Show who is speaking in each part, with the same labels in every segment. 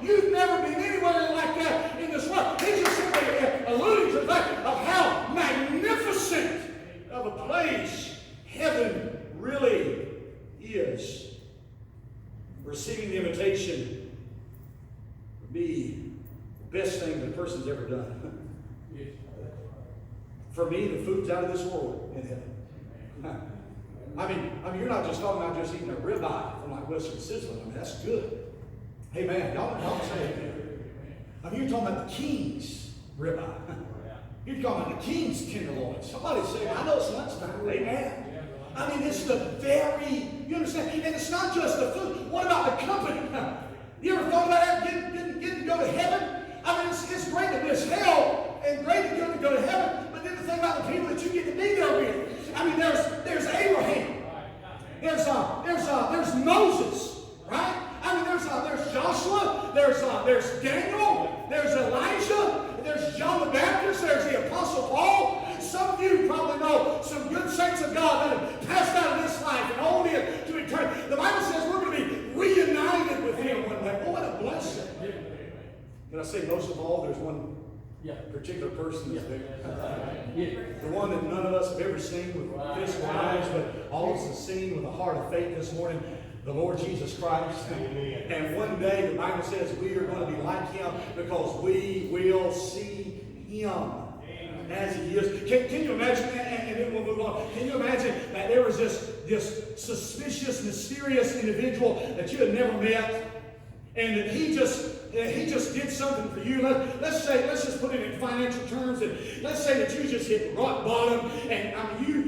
Speaker 1: You've never been anywhere like that in this world. He's just simply alluding to the fact of how magnificent of a place heaven really is. Receiving the invitation would be the best thing that a person's ever done. For me, the food's out of this world in heaven. I mean, you're not just talking about just eating a ribeye from like Western Sizzling. I mean, that's good. Hey, man, y'all say it. I mean, you're talking about the king's ribeye. You're talking about the king's tenderloin. Somebody say, I know it's lunchtime. Amen. I mean, it's the very, you understand? And it's not just the food. What about the company? You ever thought about that? Getting to go to heaven? I mean, it's great to miss hell and great to go to heaven, but then the thing about the people that you get to be there with. I mean, there's Abraham. There's Moses, right? I mean, there's Joshua. There's Daniel. There's Elijah. There's John the Baptist. There's the Apostle Paul. Some of you probably know some good saints of God that have passed out of this life and on into eternity. The Bible says we're going to be reunited with Him one day. Oh, what a blessing. Can I say most of all, there's one particular person that's there. The one that none of us have ever seen with physical eyes, but all of us have seen with a heart of faith this morning. The Lord Jesus Christ. And one day the Bible says we are going to be like Him because we will see Him as He is. Can you imagine that? And then we'll move on. Can you imagine that there was this suspicious, mysterious individual that you had never met, and that he just did something for you. Let's just put it in financial terms, and let's say that you just hit rock bottom, and I mean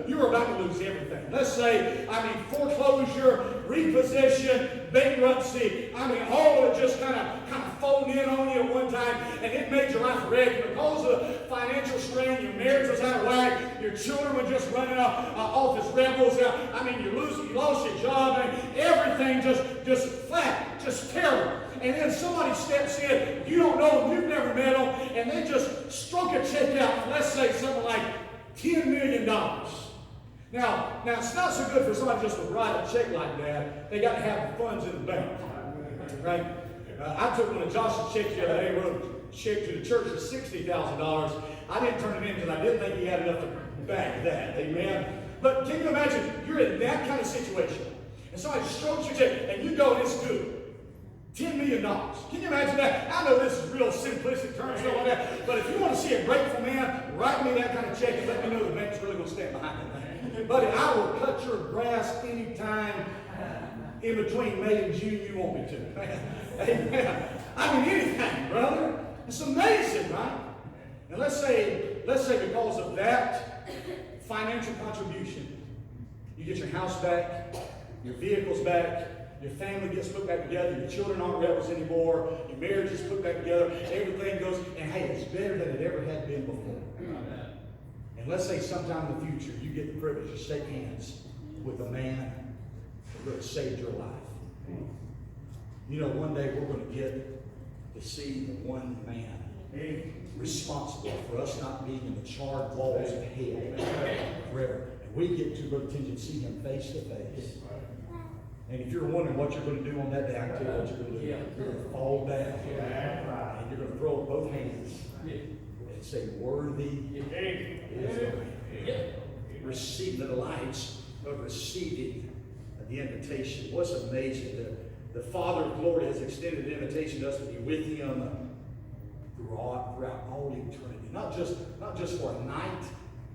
Speaker 1: you're about to lose everything. Let's say, I mean, foreclosure, repossession, bankruptcy. I mean, all of it just kind of folded in on you at one time, and it made your life wreck because of financial strain. Your marriage was out of whack. Your children were just running off as rebels. I mean, you lost your job. I mean, everything just flat, just terrible. And then somebody steps in, you don't know them, you've never met them, and they just stroke a check out, let's say something like $10 million. Now, it's not so good for somebody just to write a check like that. They got to have the funds in the bank, right? I took one of Josh's checks the other day, wrote a check to the church for $60,000. I didn't turn it in because I didn't think he had enough to back that, amen? But can you imagine, you're in that kind of situation, and somebody strokes your check, and you go, and it's good. $10 million. Can you imagine that? I know this is real simplistic terms, stuff like that, but if you want to see a grateful man, write me that kind of check and let me know the bank's really going to stand behind it. Buddy, I will cut your grass anytime in between May and June you want me to. Amen. I mean, anything, brother. It's amazing, right? And let's say because of that financial contribution, you get your house back, your vehicle's back, your family gets put back together, your children aren't rebels anymore, your marriage is put back together, everything goes, and hey, it's better than it ever had been before. And let's say sometime in the future, you get the privilege to shake hands with a man that really saved your life. You know, one day we're going to get to see the one man responsible for us not being in the charred walls of hell forever. And we get to, Brother Tinge, see him face to face. And if you're wondering what you're going to do on that day, I can tell you what you're going to do. You're going to fall down. And you're going to throw up both hands and say, worthy is the Lamb. Receive the delights of receiving the invitation. What's amazing, the Father of glory has extended an invitation to us to be with Him throughout all eternity. Not just for a night,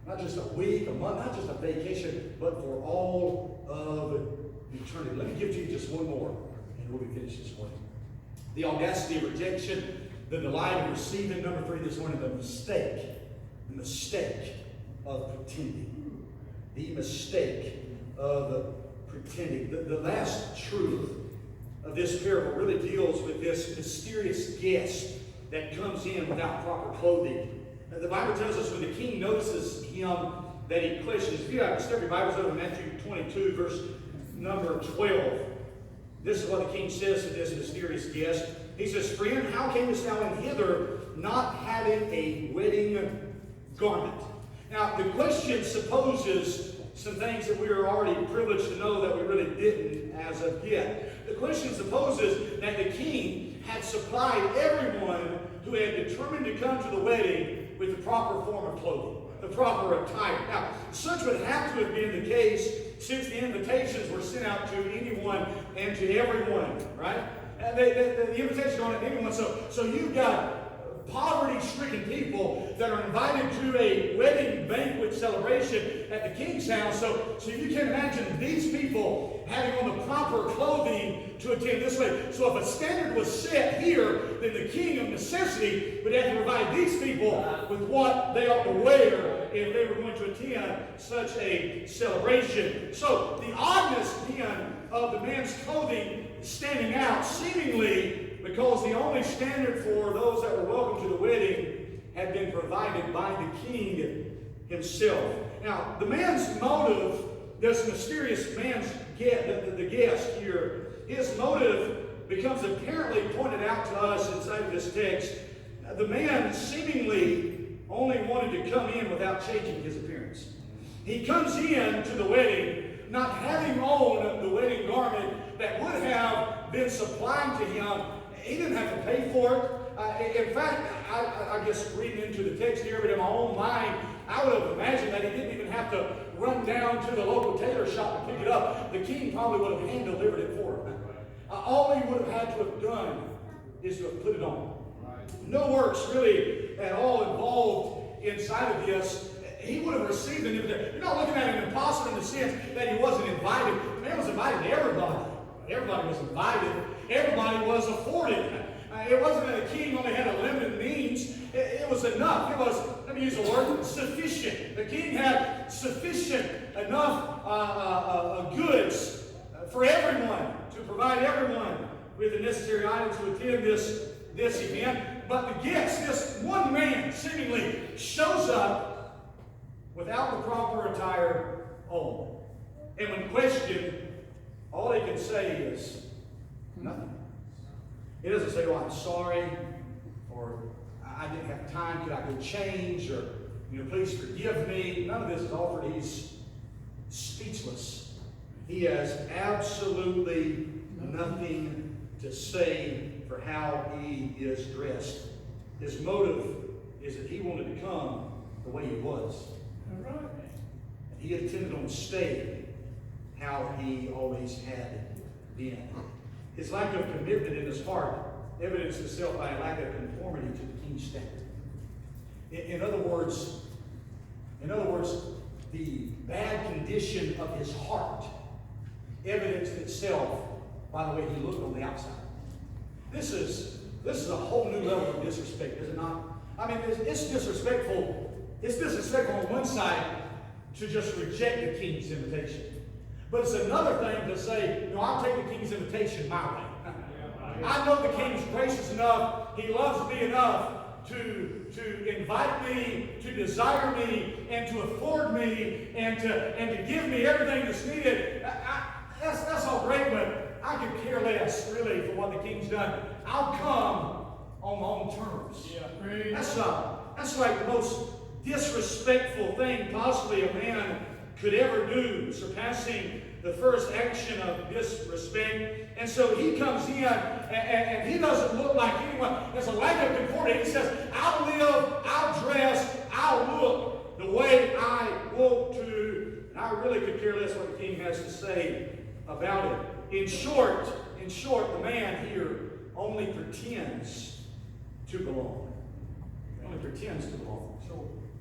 Speaker 1: not just a week, a month, not just a vacation, but for all of eternity. Let me give to you just one more, and we'll be finished this morning. The audacity of rejection, the delight of receiving. Number 3 this morning, the mistake of pretending. The mistake of pretending. The last truth of this parable really deals with this mysterious guest that comes in without proper clothing. Now, the Bible tells us when the king notices him that he questions. If you have your Bibles over Matthew 22, verse number 12. This is what the king says to this mysterious guest. He says, friend, how camest thou in hither not having a wedding garment? Now, the question supposes some things that we are already privileged to know that we really didn't as of yet. The question supposes that the king had supplied everyone who had determined to come to the wedding with the proper form of clothing, the proper attire. Now, such would have to have been the case since the invitations were sent out to anyone and to everyone, right? The invitations going to anyone. So you've got poverty-stricken people that are invited to a wedding banquet celebration at the king's house. So you can imagine these people having on the proper clothing to attend this wedding. So if a standard was set here, then the king of necessity would have to provide these people with what they ought to wear if they were going to attend such a celebration. So the oddness then of the man's clothing standing out, seemingly because the only standard for those that were welcome to the wedding had been provided by the king himself. Now, the man's motive, this mysterious man's the guest here, his motive becomes apparently pointed out to us inside of this text. The man seemingly only wanted to come in without changing his appearance. He comes in to the wedding not having on the wedding garment that would have been supplied to him. He didn't have to pay for it. In fact, I guess reading into the text here, but in my own mind, I would have imagined that he didn't even have to run down to the local tailor shop and pick it up. The king probably would have hand-delivered it for him. All he would have had to have done is to have put it on. No works really at all involved inside of this. He would have received an invitation. You're not looking at an imposter in the sense that he wasn't invited. The man was invited to everybody. Everybody was invited. Everybody was afforded. It wasn't that the king only had a limited means. It was enough. It was, let me use the word, sufficient. The king had sufficient enough goods for everyone, to provide everyone with the necessary items to attend this event. But the guest, this one man, seemingly shows up without the proper attire on. And when questioned, all they can say is nothing. He doesn't say, "Oh, I'm sorry," or "I didn't have time, could I go change," or "Please forgive me." None of this is offered. He's speechless. He has absolutely nothing to say for how he is dressed. His motive is that he wanted to come the way he was. All right. And he intended on staying how he always had been. His lack of commitment in his heart evidenced itself by a lack of conformity to the king's standard. In other words, the bad condition of his heart evidenced itself by the way he looked on the outside. This is a whole new level of disrespect, is it not? I mean, it's disrespectful. It's disrespectful on one side to just reject the king's invitation. But it's another thing to say, I'll take the king's invitation my way. I know the king's gracious enough, he loves me enough to invite me, to desire me, and to afford me, and to give me everything that's needed. That's all great, but I could care less, really, for what the king's done. I'll come on my own terms. That's like the most disrespectful thing possibly a man could ever do, surpassing the first action of disrespect. And so he comes in, and he doesn't look like anyone. There's a lack of conformity. He says, "I'll live, I'll dress, I'll look the way I want to." And I really could care less what the king has to say about it. In short, the man here only pretends to belong. He only pretends to belong.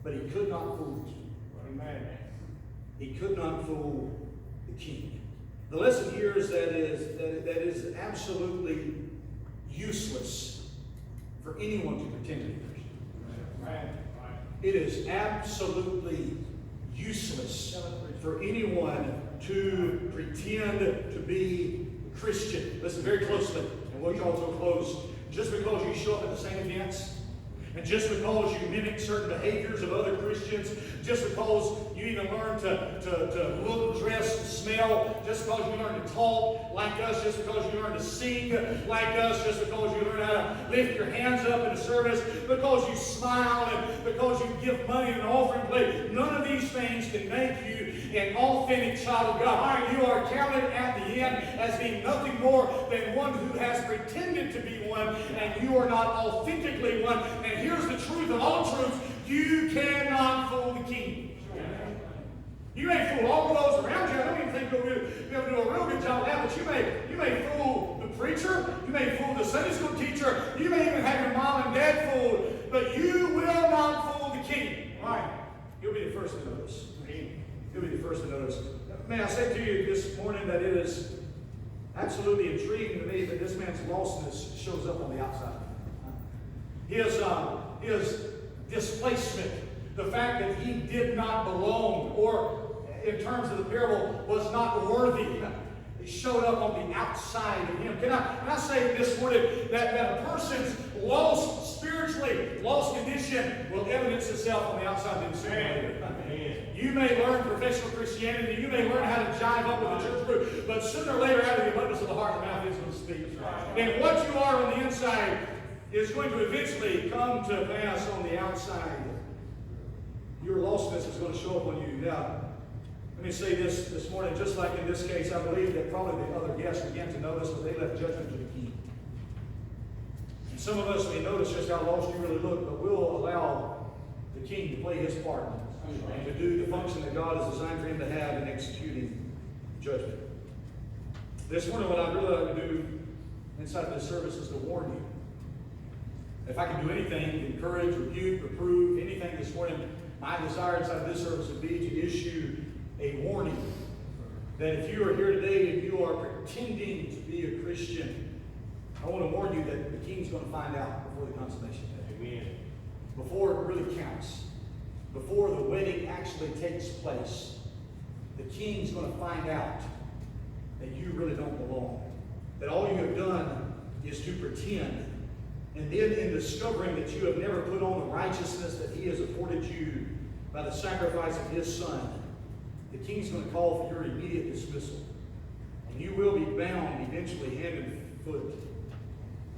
Speaker 1: But he could not fool the king. Amen. He could not fool the king. The lesson here is that is absolutely useless for anyone to pretend to be Christian. It is absolutely useless for anyone to pretend to be Christian. Listen very closely, and we'll draw to a close. Just because you show up at the same events, and just because you mimic certain behaviors of other Christians, just because you even learn to look, dress, smell, just because you learn to talk like us, just because you learn to sing like us, just because you learn how to lift your hands up in a service, because you smile and because you give money in an offering plate, none of these things can make you an authentic child of God. You are counted at the end as being nothing more than one who has pretended to be one one, and you are not authentically one. And here's the truth of all truths. You cannot fool the king. You may fool all of those around you. I don't even think you'll be able to do a real good job of that, but you may fool the preacher. You may fool the Sunday school teacher. You may even have your mom and dad fooled, but you will not fool the king. All right. You'll be the first to notice. You'll be the first to notice. May I say to you this morning that it is absolutely intriguing to me that this man's lostness shows up on the outside. His displacement, the fact that he did not belong, or in terms of the parable, was not worthy, it showed up on the outside of him. Can I say this morning that a person's spiritually lost condition will evidence itself on the outside of him. You may learn professional Christianity, you may learn how to jive up with the church group, but sooner or later, out of the abundance of the heart, the mouth is going to speak. And what you are on the inside is going to eventually come to pass on the outside. Your lostness is going to show up on you. Now, let me say this morning, just like in this case, I believe that probably the other guests began to notice, but they left judgment to the king. And some of us may notice just how lost you really look, but we'll allow the king to play his part and to do the function that God has designed for him to have in executing judgment. This morning, what I'd really like to do inside of this service is to warn you. If I can do anything, encourage, rebuke, reprove, anything this morning, my desire inside of this service would be to issue a warning that if you are here today and you are pretending to be a Christian, I want to warn you that the king's going to find out before the consummation day. Amen. Before it really counts. Before the wedding actually takes place, the king's going to find out that you really don't belong. That all you have done is to pretend. And then in discovering that you have never put on the righteousness that he has afforded you by the sacrifice of his son, the king's going to call for your immediate dismissal. And you will be bound eventually hand and foot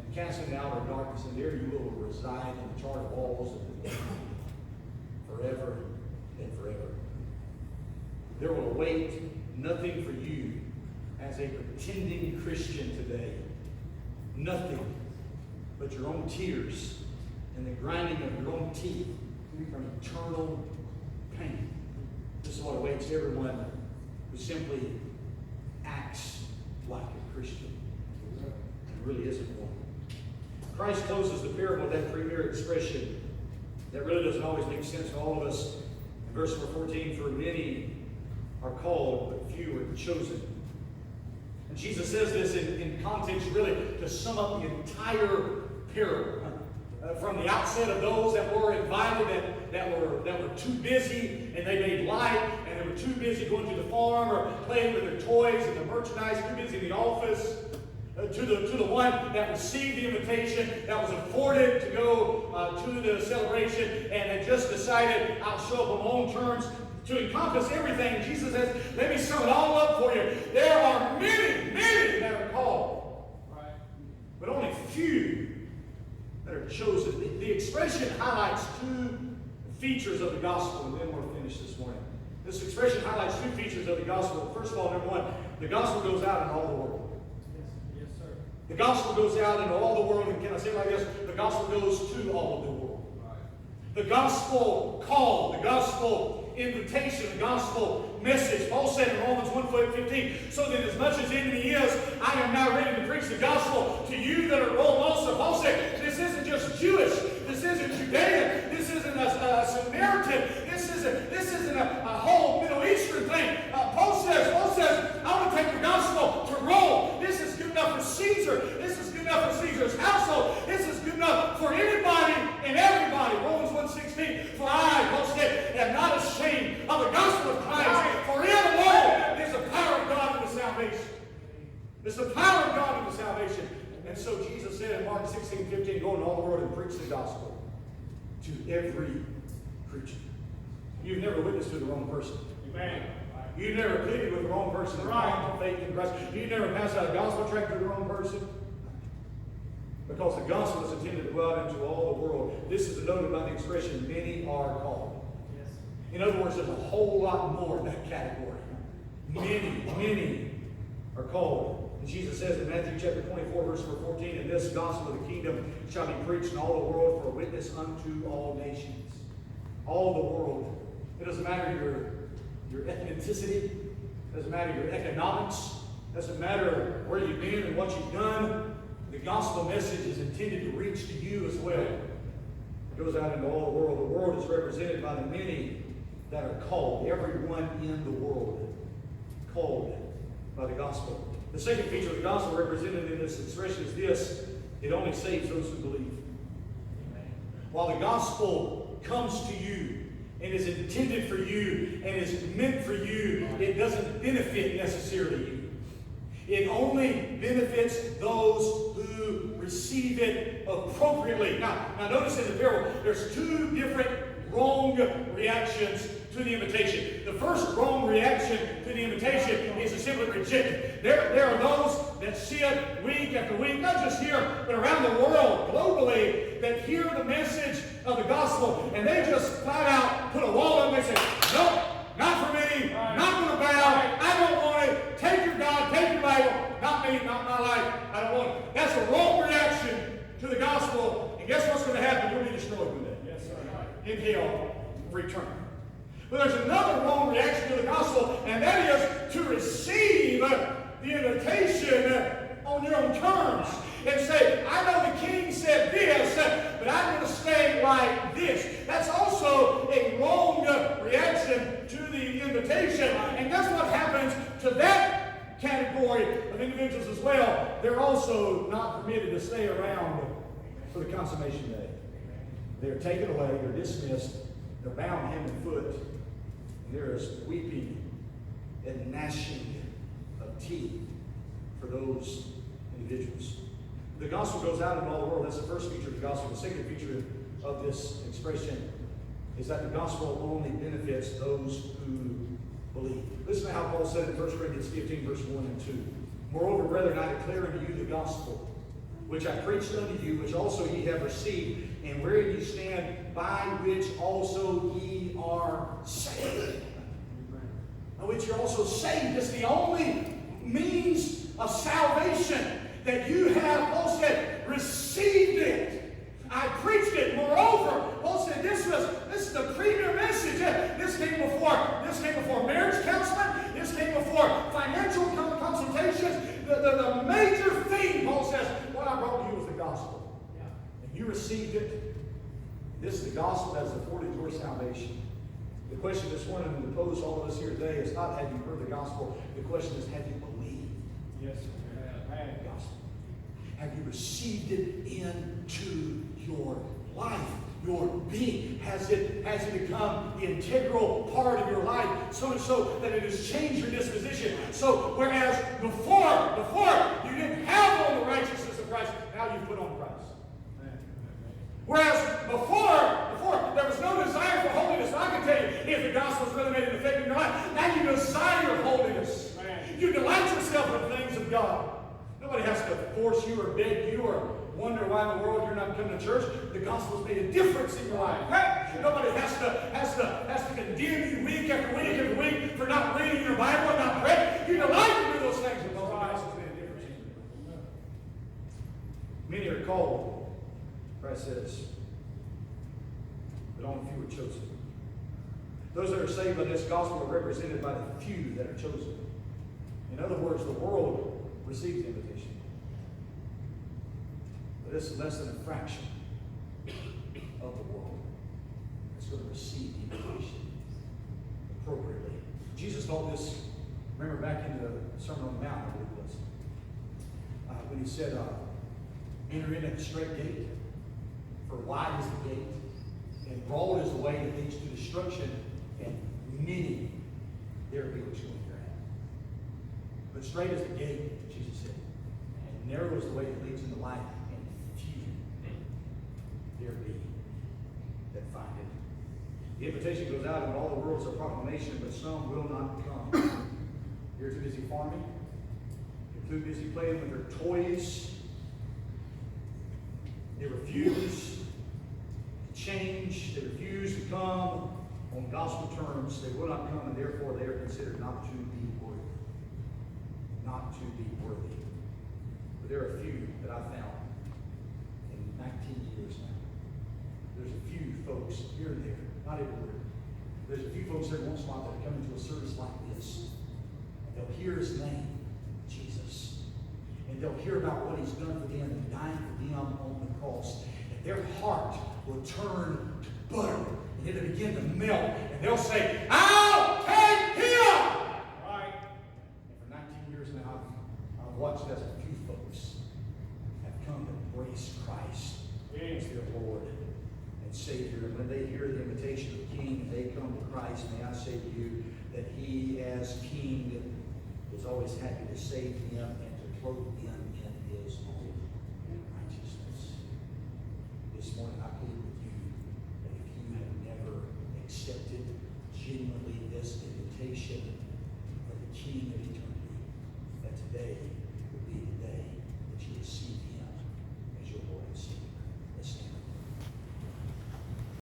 Speaker 1: and cast into outer darkness, and there you will reside in the charred walls of the forever and forever. There will await nothing for you as a pretending Christian today. Nothing but your own tears and the grinding of your own teeth from eternal pain. This is what awaits everyone who simply acts like a Christian and really isn't one. Christ closes the parable with that premier expression that really doesn't always make sense to all of us. In verse number 14, for many are called, but few are chosen. And Jesus says this in context really to sum up the entire parable. From the outset of those that were invited that were too busy and they made light, and they were too busy going to the farm or playing with their toys and the merchandise, too busy in the office, to the one that received the invitation, that was afforded to go to the celebration, and had just decided, I'll show up on my own terms, to encompass everything. Jesus says, let me sum it all up for you. There are many, many that are called, right, but only few that are chosen. The expression highlights two features of the gospel, and then we're finished this morning. This expression highlights two features of the gospel. First of all, number one, the gospel goes out in all the world. Yes, sir. The gospel goes out into all the world, and can I say it like this? The gospel goes to all of the world. Right. The gospel call, the gospel invitation, the gospel message. Paul said in Romans 1:15, so that as much as in me is, I am now ready to preach the gospel to you that are Rome also. Paul said, this isn't just Jewish, this isn't Judean, this isn't a Samaritan, this isn't a whole Middle Eastern thing. Paul says, I want to take the gospel to Rome. This is good enough for Caesar. This is good enough for Caesar's household. This is good enough for anybody and everybody. Romans 1:16, for I, Paul said, am not ashamed of the gospel of Christ, for in alone is the power of God unto salvation. It's the power of God unto salvation. And so Jesus said in Mark 16:15, go into all the world and preach the gospel to every creature. You've never witnessed to the wrong person. Amen. You've never pleaded with the wrong person. Right. Faith in Christ. You've never passed out a gospel tract to the wrong person. Because the gospel is intended to go out into all the world. This is denoted by the expression, many are called. Yes. In other words, there's a whole lot more in that category. Many are called, And Jesus says in Matthew chapter 24, verse number 14, and this gospel of the kingdom shall be preached in all the world for a witness unto all nations. All the world. It doesn't matter your ethnicity. It doesn't matter your economics. It doesn't matter where you've been and what you've done. The gospel message is intended to reach to you as well. It goes out into all the world. The world is represented by the many that are called. Everyone in the world called by the gospel. The second feature of the gospel represented in this expression is this: it only saves those who believe. While the gospel comes to you and is intended for you and is meant for you, it doesn't benefit necessarily you. It only benefits those who receive it appropriately. Now notice in the parable, there's two different wrong reactions to the invitation. The first wrong reaction to the invitation is to simply reject it. There are those that sit week after week, not just here, but around the world, globally, that hear the message of the gospel, and they just flat out put a wall up and they say, nope, not for me, not going to bow, I don't want it, take your God, take your Bible, not me, not my life, I don't want it. That's a wrong reaction to the gospel, and guess what's going to happen? You'll be destroyed with it. Yes, sir. In hell, return. But there's another wrong reaction to the gospel, and that is to receive the invitation on your own terms and say, I know the king said this, but I'm going to stay like this. That's also a wrong reaction to the invitation. And guess what happens to that category of individuals as well? They're also not permitted to stay around for the consummation day. They're taken away, they're dismissed, they're bound hand and foot. There is weeping and gnashing of teeth for those individuals. The gospel goes out into all the world. That's the first feature of the gospel. The second feature of this expression is that the gospel only benefits those who believe. Listen to how Paul said in 1 Corinthians 15, verse 1 and 2. Moreover, brethren, I declare unto you the gospel, which I preached unto you, which also ye have received, and wherein ye stand, by which also ye are saved. By which you're also saved. It's the only means of salvation that you have. Paul said, received it. I preached it. Moreover, Paul said this is the premier message. This came before marriage counseling. This came before financial consultations. The major thing, Paul says, what I brought to you was the gospel. Yeah. And you received it. This is the gospel that has afforded your salvation. The question this morning to pose all of us here today is not have you heard the gospel. The question is, have you believed? Yes, the gospel. Have you received it into your life, your being? Has it become the integral part of your life, so much so that it has changed your disposition? So whereas before you didn't have all the righteousness of Christ, now you've put on Christ. Whereas before there was no desire for holiness. I can tell you, if the gospel's really made an effect in your life, now you desire holiness. You delight yourself in the things of God. Nobody has to force you or beg you or wonder why in the world you're not coming to church. The gospel's made a difference in your life. Nobody has to condemn you week after week after week for not reading your Bible and not praying. You delight to do those things because the gospel's made a difference in you. Many are called, Christ says, but only few are chosen. Those that are saved by this gospel are represented by the few that are chosen. In other words, the world receives the invitation. But it's less than a fraction of the world that's going to receive the invitation appropriately. Jesus taught this, remember back in the Sermon on the Mount, I believe it was, when he said, enter in at the straight gate, for wide is the gate, and broad is the way that leads to destruction, and many there be which go thereat. But straight is the gate, Jesus said, and narrow is the way that leads into life, and few there be that find it. The invitation goes out, and all the world is a proclamation, but some will not come. You're too busy farming. You're too busy playing with their toys. They refuse to change. They refuse to come on gospel terms. They will not come, and therefore they are considered not to be worthy. Not to be worthy. there are a few that I found in 19 years now. There's a few folks here and there, not everywhere. There's a few folks every once in a while that come into a service like this. And they'll hear his name, Jesus. And they'll hear about what he's done for them and dying for them on the cross. And their heart will turn to butter. And it'll begin to melt. And they'll say, I'll take him! Right? And for 19 years now, I've watched as a few folks have come to embrace Christ as their Lord and Savior. And when they hear the invitation of the King and they come to Christ, may I say to you that he, as King, is always happy to save them and to clothe them in his own righteousness. This morning I plead with you that if you have never accepted genuinely this invitation